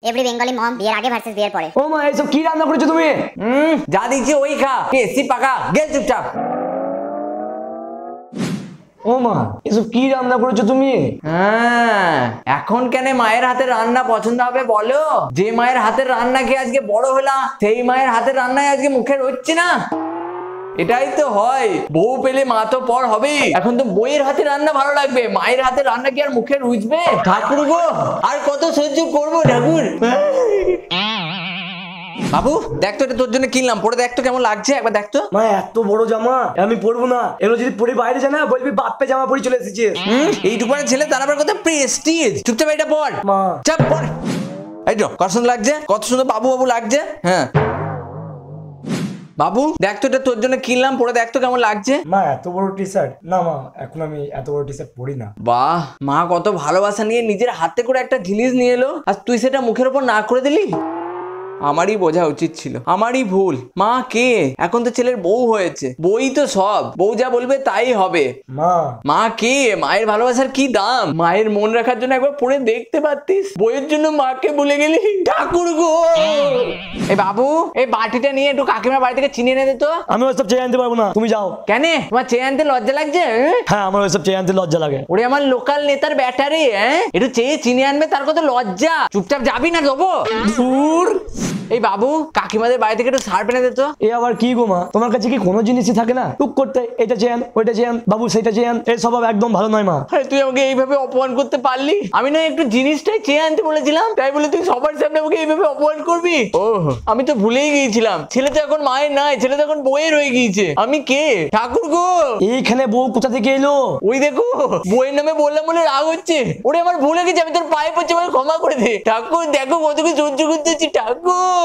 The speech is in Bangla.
এভরি বেঙ্গলি মম বিয়ের আগে ভার্সেস বিয়ের পরে। ও মা, এসব কি রান্না করেছো তুমি? যা দিচ্ছি ওই খা, টেস্টি পাকা, গেল চুপচাপ। ও মা, এসব কি রান্না করেছো তুমি? হ্যাঁ, এখন কেন মায়ের হাতের রান্না পছন্দ হবে বলো? যে মায়ের হাতের রান্না খেয়ে আজকে বড় হলাম, সেই মায়ের হাতের রান্নায় আজকে মুখে রচ্ছে না। এটাই তো হয়, বউ পেলে মা তো পর হবেই। এখন তো বইয়ের হাতে রান্না ভালো লাগবে, মায়ের হাতে রান্না কি আর মুখে রুচবে? ঠাকুর গো, আর কত সহ্য করবো ঠাকুর। বাবু দেখ তো, এটা তোর জন্য কিনলাম, পরে দেখ তো কেমন লাগছে, একবার দেখ তো। মা, এত বড় জামা আমি পরবো না। এগুলো যদি পরে বাইরে যায় না, বলবি বাপ্পে জামা পরে চলে এসেছিস। এইটুকু ছেলে, তার আবার কত প্রেস্টিজ। চুপচাপ এটা পর। মা, চাপ পর। এই তো কত সুন্দর লাগছে, কত সুন্দর বাবু বাবু লাগছে। হ্যাঁ বাবু দেখ তো, এটা তোর জন্য কিনলাম, পরে দেখ তো কেমন লাগছে। মা এত বড় টি শার্ট না মা, এখন আমি এত বড় টি শার্ট পরি না। বাহ, মা কত ভালোবাসা নিয়ে নিজের হাতে করে একটা জিনিস নিয়ে এলো, আর তুই সেটা মুখের উপর না করে দিলি। আমারই বোঝা উচিত ছিল, আমারই ভুল। মা কে? এখন তো ছেলের বউ হয়েছে, বই তো সব, বউ যা বলবে তাই হবে। মা কে? মায়ের ভালোবাসার কি দাম, মায়ের মন রাখার জন্য একবার পড়ে দেখতে পারতিস। বইয়ের জন্য মাকে ভুলে গেলি, ঠাকুর গো। এই বাবু, এই বাটিটা নিয়ে একটু কাকিমার বাড়ি থেকে চিনি এনে দে তো। আমি ওইসব চেয়ে আনতে পারবো না, তুমি যাও। কেন, তোমার চেয়ে আনতে লজ্জা লাগছে? হ্যাঁ, আমার ওইসব চেয়ে আনতে লজ্জা লাগে। ওরে আমার লোকাল নেতার ব্যাটারি, একটু চেয়ে চিনি আনবে, তার কত লজ্জা। চুপচাপ যাবি না দেবো? দূর। এই বাবু, কাকিমাদের বাড়ি থেকে একটু সার এনে দে তো। এ আবার কি গো মা, তোমার কাছে কি কোনো জিনিসই থাকে না? টুক করতে এটা চেয়ান, ওইটা চেয়ান, বাবু সেটা চেয়ান, এই স্বভাব একদম ভালো নয় মা। আরে তুই আমাকে এইভাবে অপমান করতে পারলি? আমি না একটু জিনিসটাই চেয়ে আনতে বলেছিলাম, তাই বলে তুই সবার সামনে আমাকে এইভাবে অপমান করবি? ও, আমি তো ভুলেই গিয়েছিলাম, ছেলে তো এখন মায়ের নাই, ছেলে তো এখন বইয়ের হয়ে গিয়েছে। আমি কে? ঠাকুর গো। এইখানে বউ কোথা থেকে এলো? ওই দেখো, বইয়ের নামে বললাম বলে রাগ হচ্ছে। ওরে আমার ভুলে গেছে, আমি তোর পায়ে পড়ছি, আমাকে ক্ষমা করে দে ঠাকুর। দেখো কত কি সহ্য করতেছি ঠাকুর।